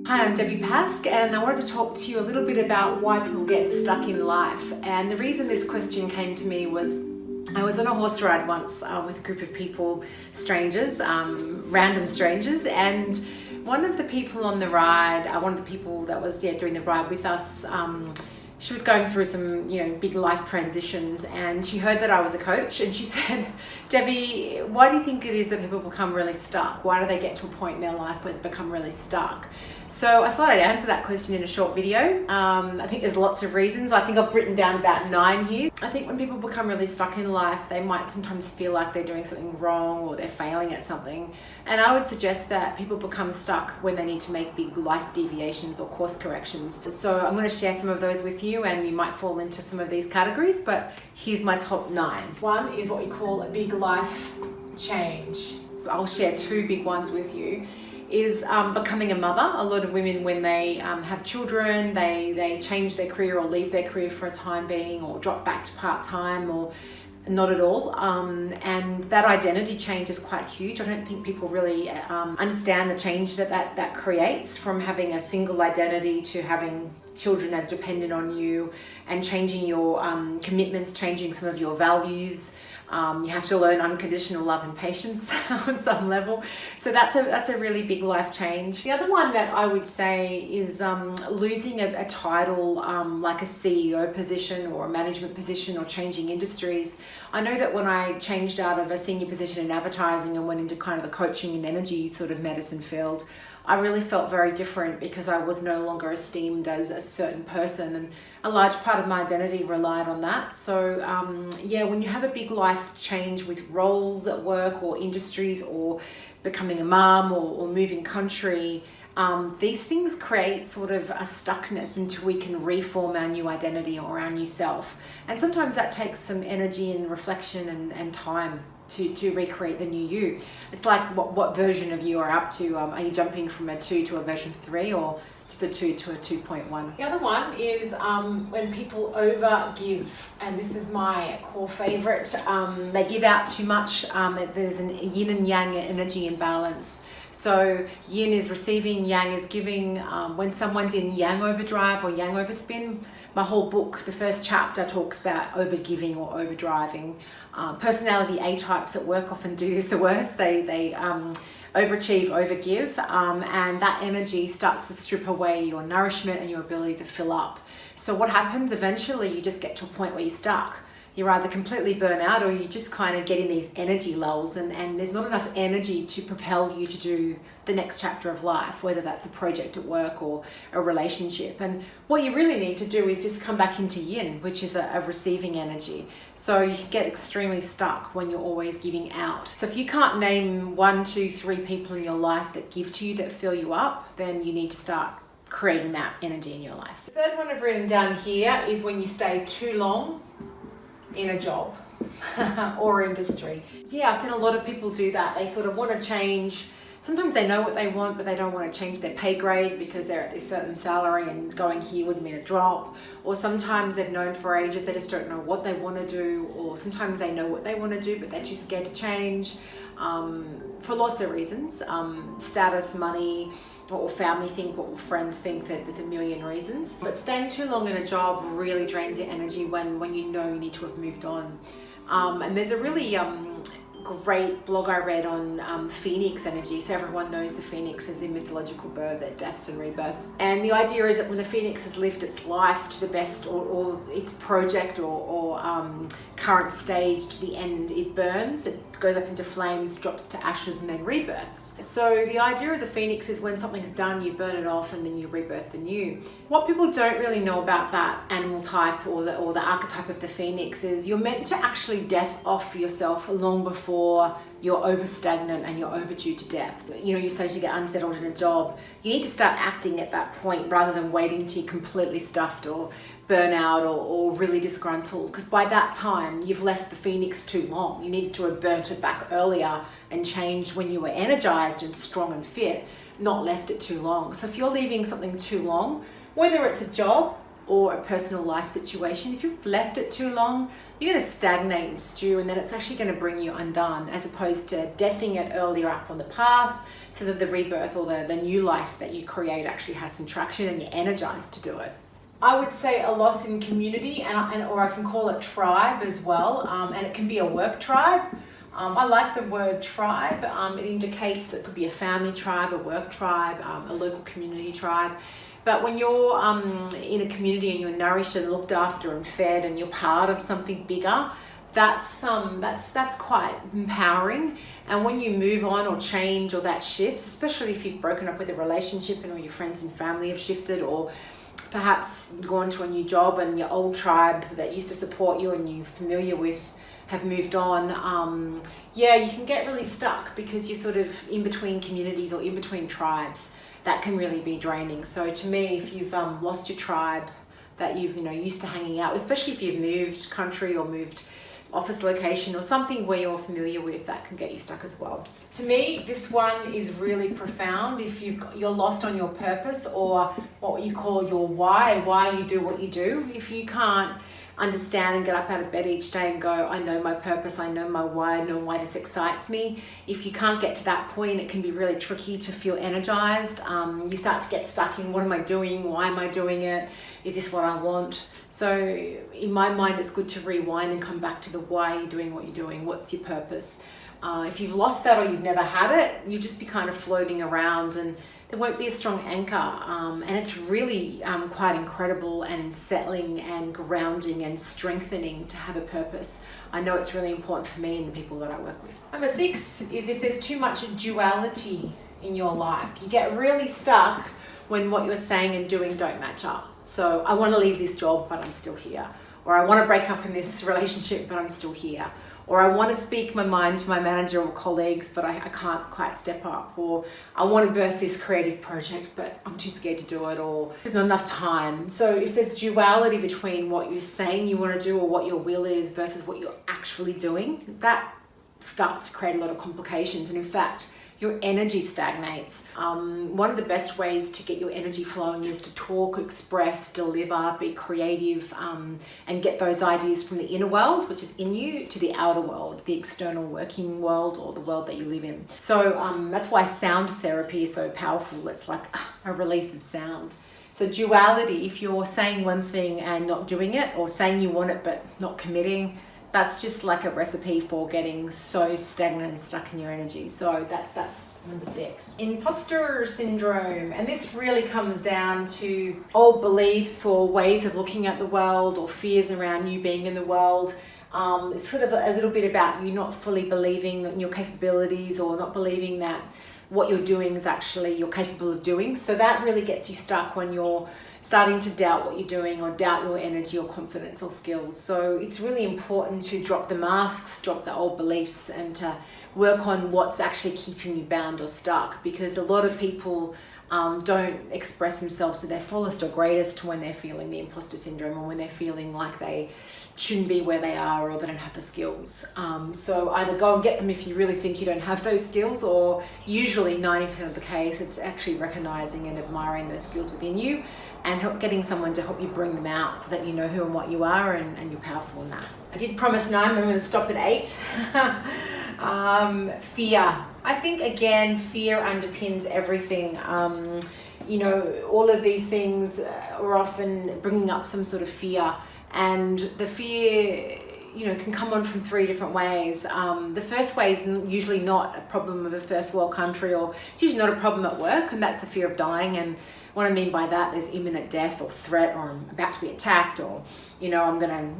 Hi, I'm Debbie Pask, and I wanted to talk to you a little bit about why people get stuck in life. And the reason this question came to me was I was on a horse ride once with a group of people, strangers, random strangers, and one of the people on the ride, one of the people that was doing the ride with us, she was going through some, big life transitions, and she heard that I was a coach, and she said, Debbie, why do you think it is that people become really stuck? Why do they get to a point in their life where they become really stuck? So I thought I'd answer that question in a short video. I think there's lots of reasons. I think I've written down about 9 here. I think when people become really stuck in life, they might sometimes feel like they're doing something wrong or they're failing at something. And I would suggest that people become stuck when they need to make big life deviations or course corrections. So I'm going to share some of those with you, and you might fall into some of these categories, but here's my top 9. One is what we call a big life change. I'll share 2 big ones with you. Is becoming a mother. A lot of women, when they have children, they change their career or leave their career for a time being, or drop back to part-time or not at all. And that identity change is quite huge. I don't think people really understand the change that creates, from having a single identity to having children that are dependent on you, and changing your commitments, changing some of your values. You have to learn unconditional love and patience on some level. So that's a really big life change. The other one that I would say is losing a title, like a CEO position or a management position, or changing industries. I know that when I changed out of a senior position in advertising and went into kind of the coaching and energy sort of medicine field, I really felt very different, because I was no longer esteemed as a certain person, and a large part of my identity relied on that. So when you have a big life change with roles at work or industries, or becoming a mum, or moving country, these things create sort of a stuckness until we can reform our new identity or our new self. And sometimes that takes some energy and reflection and time to recreate the new you. It's like what version of you are up to. Are you jumping from a 2 to a version 3, or just a 2 to a 2.1? The other one is when people overgive, and this is my core favorite. They give out too much. There's an yin and yang energy imbalance. So yin is receiving, yang is giving. When someone's in yang overdrive or yang overspin, my whole book, the first chapter, talks about overgiving or overdriving. Personality A types at work often do this the worst. They overachieve, overgive, and that energy starts to strip away your nourishment and your ability to fill up. So what happens eventually, you just get to a point where you're stuck. You're either completely burnt out, or you just kind of get in these energy lulls, and there's not enough energy to propel you to do the next chapter of life, whether that's a project at work or a relationship. And what you really need to do is just come back into yin, which is a receiving energy. So you can get extremely stuck when you're always giving out. So if you can't name 1, 2, 3 people in your life that give to you, that fill you up, then you need to start creating that energy in your life. The third one I've written down here is when you stay too long in a job or industry. Yeah, I've seen a lot of people do that. They sort of want to change. Sometimes they know what they want, but they don't want to change their pay grade because they're at this certain salary, and going here would mean a drop. Or sometimes they've known for ages, they just don't know what they want to do. Or sometimes they know what they want to do, but they're too scared to change, for lots of reasons. Status, money, what will family think, what will friends think, that there's a million reasons. But staying too long in a job really drains your energy when you know you need to have moved on. And there's a really great blog I read on phoenix energy. So everyone knows the phoenix is the mythological bird that deaths and rebirths. And the idea is that when the phoenix has lived its life to the best, or its project or current stage to the end, it burns, it goes up into flames, drops to ashes, and then rebirths. So the idea of the phoenix is when something's done, you burn it off and then you rebirth the new. What people don't really know about that animal type or the archetype of the phoenix is you're meant to actually death off yourself long before you're over stagnant and you're overdue to death. You say to get unsettled in a job, you need to start acting at that point rather than waiting till you're completely stuffed or burn out or really disgruntled, because by that time you've left the phoenix too long. You needed to have burnt it back earlier and changed when you were energized and strong and fit, not left it too long. So if you're leaving something too long, whether it's a job or a personal life situation, if you've left it too long, you're going to stagnate and stew, and then it's actually going to bring you undone, as opposed to deathing it earlier up on the path, so that the rebirth or the new life that you create actually has some traction and you're energized to do it. I would say a loss in community, or I can call it tribe as well, and it can be a work tribe. I like the word tribe. It indicates it could be a family tribe, a work tribe, a local community tribe. But when you're in a community and you're nourished and looked after and fed, and you're part of something bigger, that's quite empowering. And when you move on or change, or that shifts, especially if you've broken up with a relationship and all your friends and family have shifted, or perhaps gone to a new job and your old tribe that used to support you and you're familiar with have moved on, you can get really stuck because you're sort of in between communities or in between tribes. That can really be draining. So to me, if you've lost your tribe that you've used to hanging out with, especially if you've moved country or moved office location or something where you're familiar with, that can get you stuck as well. To me, this one is really profound. If you're lost on your purpose, or what you call your why you do what you do, if you can't understand and get up out of bed each day and go, I know my purpose, I know my why, I know why this excites me. If you can't get to that point, it can be really tricky to feel energized. You start to get stuck in, what am I doing? Why am I doing it? Is this what I want? So in my mind, it's good to rewind and come back to the why you're doing what you're doing. What's your purpose? If you've lost that or you've never had it, you just be kind of floating around, and there won't be a strong anchor. And it's really quite incredible and unsettling and grounding and strengthening to have a purpose. I know it's really important for me and the people that I work with. Number 6 is if there's too much duality in your life. You get really stuck when what you're saying and doing don't match up. So I want to leave this job, but I'm still here. Or I want to break up in this relationship, but I'm still here. Or I want to speak my mind to my manager or colleagues, but I can't quite step up. Or I want to birth this creative project, but I'm too scared to do it, or there's not enough time. So if there's duality between what you're saying you want to do or what your will is versus what you're actually doing, that starts to create a lot of complications. And in fact, your energy stagnates. One of the best ways to get your energy flowing is to talk, express, deliver, be creative, and get those ideas from the inner world, which is in you, to the outer world, the external working world, or the world that you live in. So that's why sound therapy is so powerful. It's like a release of sound. So duality, if you're saying one thing and not doing it, or saying you want it but not committing, that's just like a recipe for getting so stagnant and stuck in your energy. So that's number 6. Imposter syndrome. And this really comes down to old beliefs or ways of looking at the world, or fears around you being in the world. It's sort of a little bit about you not fully believing in your capabilities, or not believing that what you're doing is actually you're capable of doing. So that really gets you stuck when you're starting to doubt what you're doing, or doubt your energy or confidence or skills. So it's really important to drop the masks, drop the old beliefs, and to work on what's actually keeping you bound or stuck, because a lot of people don't express themselves to their fullest or greatest when they're feeling the imposter syndrome, or when they're feeling like they shouldn't be where they are, or they don't have the skills. So either go and get them if you really think you don't have those skills, or usually 90% of the case, it's actually recognizing and admiring those skills within you, and getting someone to help you bring them out, so that you know who and what you are, and you're powerful in that. I did promise 9, but I'm going to stop at 8. Fear. I think, again, fear underpins everything. All of these things are often bringing up some sort of fear, and the fear can come on from 3 different ways. The first way is usually not a problem of a first world country, or it's usually not a problem at work, and that's the fear of dying. And what I mean by that, there's imminent death or threat, or I'm about to be attacked, or I'm gonna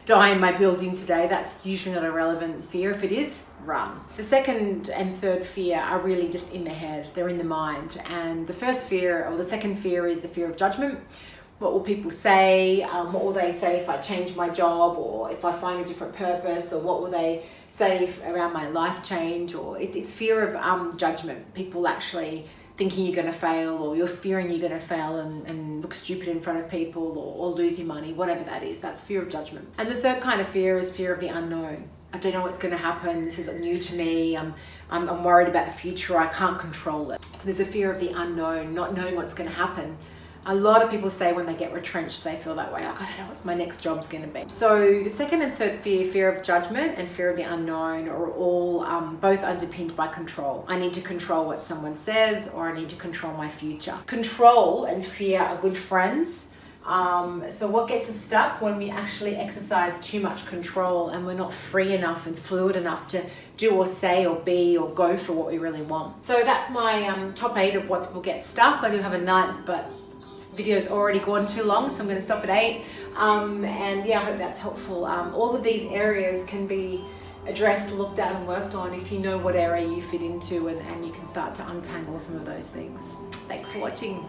die in my building today. That's usually not a relevant fear. If it is, run. The second and third fear are really just in the head, they're in the mind. And the second fear is the fear of judgment. What will people say? What will they say if I change my job, or if I find a different purpose, or what will they say around my life change? Or it's fear of judgment. People actually thinking you're going to fail, or you're fearing you're going to fail and look stupid in front of people, or lose your money, whatever that is. That's fear of judgment. And the third kind of fear is fear of the unknown. I don't know what's going to happen. This is new to me. I'm worried about the future. I can't control it. So there's a fear of the unknown, not knowing what's going to happen. A lot of people say when they get retrenched, they feel that way, like, I don't know what's my next job's going to be. So the second and third fear, fear of judgment and fear of the unknown, are all both underpinned by control. I need to control what someone says, or I need to control my future. Control and fear are good friends. So what gets us stuck? When we actually exercise too much control and we're not free enough and fluid enough to do or say or be or go for what we really want. So that's my top 8 of what will get stuck. I do have a 9th, but video's already gone too long, so I'm going to stop at 8. And yeah, I hope that's helpful. All of these areas can be addressed, looked at and worked on if you know what area you fit into, and you can start to untangle some of those things. Thanks for watching.